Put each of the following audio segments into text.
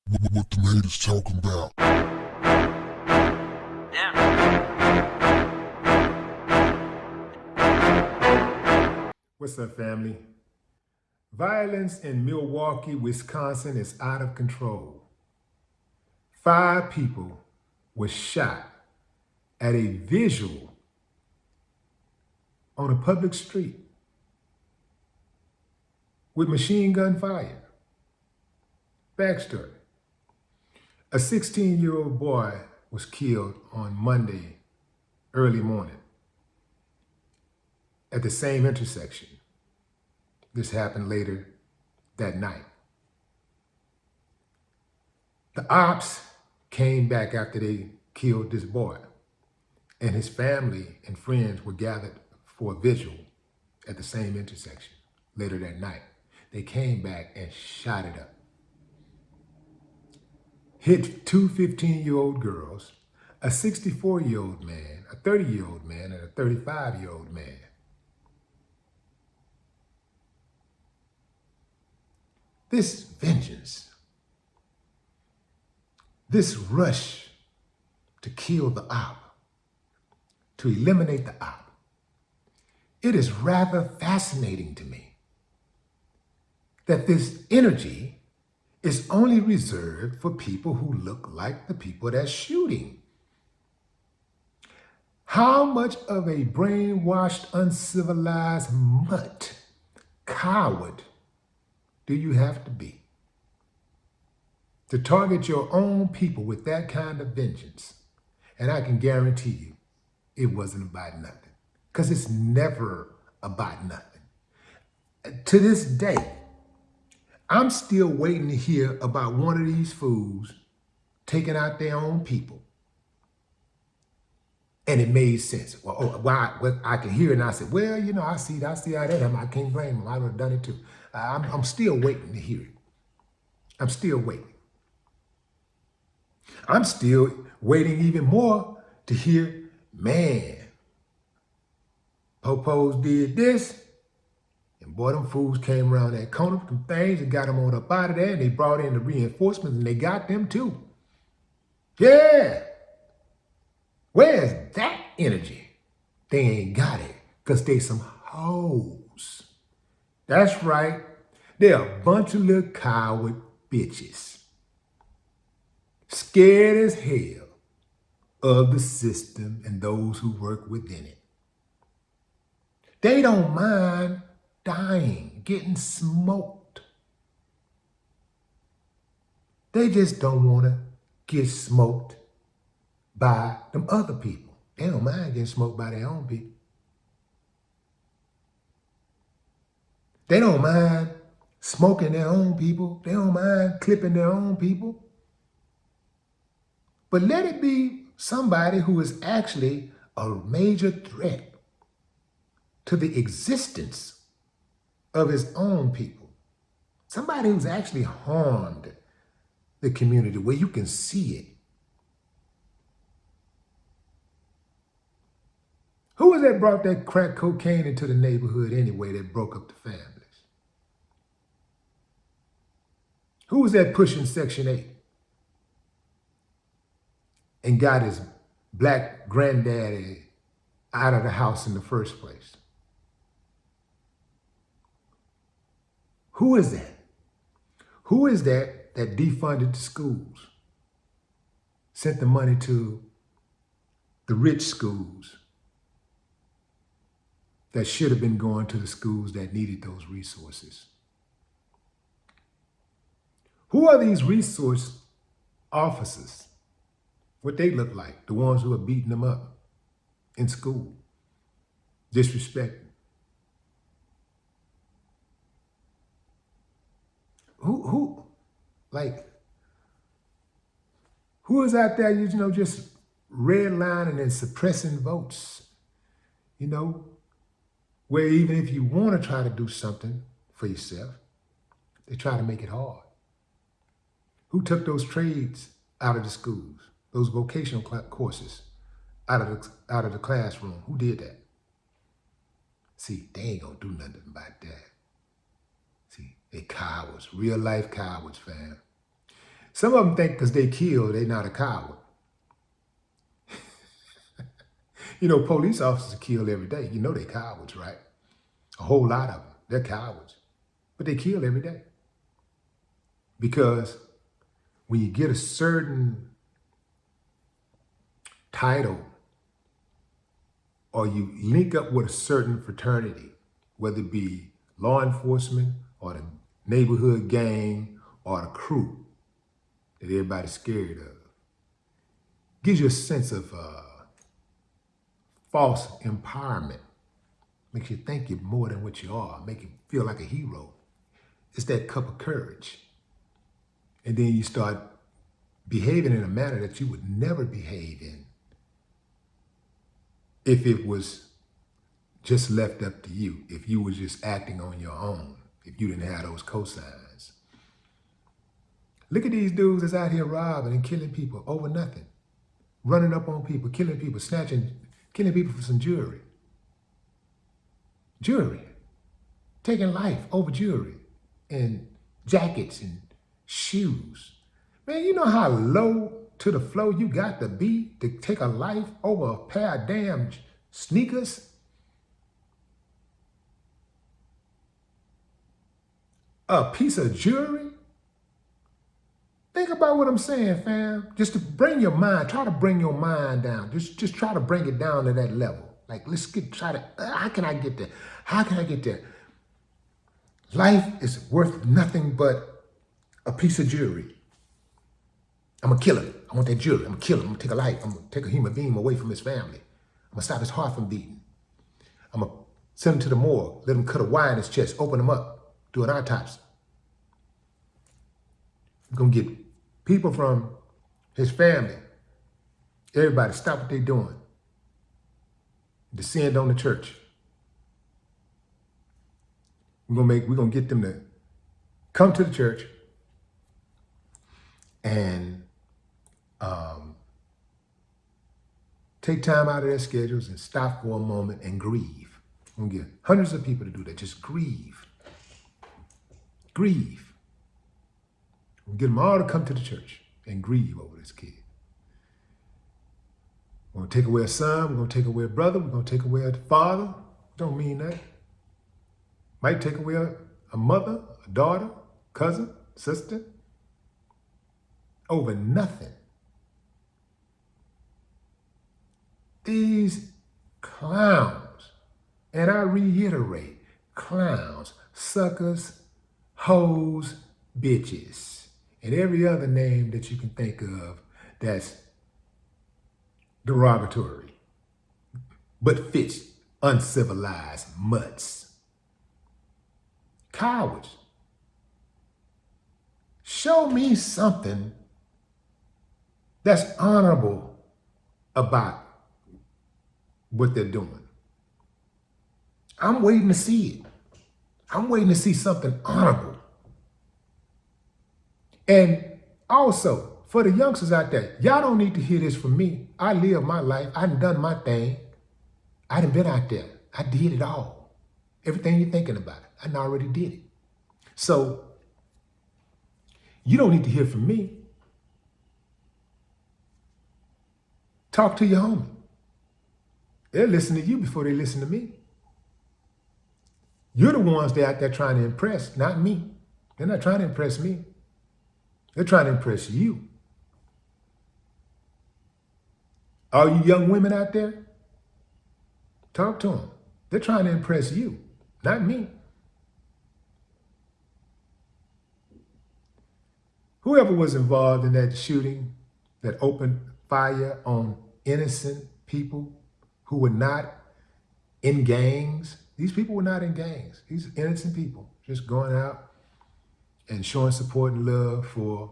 What the haters talking about? What's up, family? Violence in Milwaukee, Wisconsin is out of control. 5 people were shot at a visual on a public street with machine gun fire. Backstory. A 16-year-old boy was killed on Monday early morning at the same intersection. This happened later that night. The Opps came back after they killed this boy, and his family and friends were gathered for a vigil at the same intersection later that night. They came back and shot it up. Hit 2 15-year-old girls, a 64-year-old man, a 30-year-old man, and a 35-year-old man. This vengeance, this rush to kill the op, to eliminate the op, it is rather fascinating to me that this energy is only reserved for people who look like the people that's shooting. How much of a brainwashed, uncivilized mutt, coward, do you have to be to target your own people with that kind of vengeance? And I can guarantee you, it wasn't about nothing, because it's never about nothing. To this day, I'm still waiting to hear about one of these fools taking out their own people. And it made sense. Well, I can hear it and I said, well, I see how that happened. I can't blame him. I would have done it too. I'm still waiting to hear it. I'm still waiting. I'm still waiting even more to hear, man, Popos did this, and boy, them fools came around that corner, them things, and got them on up out of there, and they brought in the reinforcements, and they got them too. Yeah. Where's that energy? They ain't got it, because they some hoes. That's right. They're a bunch of little coward bitches. Scared as hell of the system and those who work within it. They don't mind dying, getting smoked. They just don't want to get smoked by them other people. They don't mind getting smoked by their own people. They don't mind smoking their own people. They don't mind clipping their own people. But let it be somebody who is actually a major threat to the existence of his own people. Somebody who's actually harmed the community where you can see it. Who was that brought that crack cocaine into the neighborhood anyway that broke up the families? Who was that pushing Section 8 and got his black granddaddy out of the house in the first place? Who is that? Who is that defunded the schools, sent the money to the rich schools that should have been going to the schools that needed those resources? Who are these resource officers? What they look like, the ones who are beating them up in school, disrespecting. Who is out there, just redlining and suppressing votes, where even if you want to try to do something for yourself, they try to make it hard. Who took those trades out of the schools, those vocational courses out of the classroom? Who did that? See, they ain't gonna do nothing about that. See, they cowards, real life cowards, fam. Some of them think because they killed, they're not a coward. You know, police officers kill every day. You know they're cowards, right? A whole lot of them. They're cowards. But they kill every day. Because when you get a certain title or you link up with a certain fraternity, whether it be law enforcement or the neighborhood gang or the crew that everybody's scared of, gives you a sense of false empowerment. Makes you think you're more than what you are. Make you feel like a hero. It's that cup of courage. And then you start behaving in a manner that you would never behave in if it was just left up to you, if you were just acting on your own, if you didn't have those cosigns. Look at these dudes that's out here robbing and killing people over nothing, running up on people, killing people, killing people for some jewelry. Jewelry, taking life over jewelry and jackets and shoes. Man, you know how low to the floor you got to be to take a life over a pair of damn sneakers? A piece of jewelry? Think about what I'm saying, fam. Just to bring your mind, try to bring your mind down. Just try to bring it down to that level. Like, how can I get there? How can I get there? Life is worth nothing but a piece of jewelry. I'm gonna kill him. I want that jewelry. I'm gonna kill him. I'm gonna take a life. I'm gonna take a human being away from his family. I'm gonna stop his heart from beating. I'm gonna send him to the morgue, let him cut a Y in his chest, open him up, do an autopsy. We're gonna get people from his family, everybody, stop what they're doing. Descend on the church. We're gonna get them to come to the church and take time out of their schedules and stop for a moment and grieve. We're gonna get hundreds of people to do that. Just grieve. Grieve. We'll get them all to come to the church and grieve over this kid. We're gonna take away a son, we're gonna take away a brother, we're gonna take away a father. Don't mean that. Might take away a mother, a daughter, cousin, sister, over nothing. These clowns, and I reiterate, clowns, suckers, hoes, bitches, and every other name that you can think of that's derogatory, but fits uncivilized mutts. Cowards. Show me something that's honorable about what they're doing. I'm waiting to see it. I'm waiting to see something honorable. And also, for the youngsters out there, y'all don't need to hear this from me. I live my life. I done my thing. I done been out there. I did it all. Everything you're thinking about, I already did it. So, you don't need to hear from me. Talk to your homie. They'll listen to you before they listen to me. You're the ones that out there trying to impress, not me. They're not trying to impress me. They're trying to impress you. All you young women out there, talk to them. They're trying to impress you, not me. Whoever was involved in that shooting that opened fire on innocent people who were not in gangs, these people were not in gangs. These are innocent people just going out and showing support and love for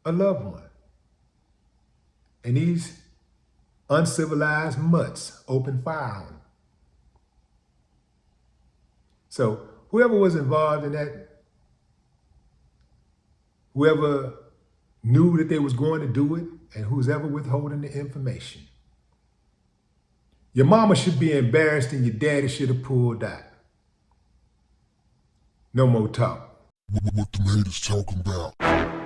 a loved one. And these uncivilized mutts opened fire on them. So whoever was involved in that, whoever knew that they was going to do it, and who's ever withholding the information, your mama should be embarrassed and your daddy should have pulled out. No more talk. What the haters talking about?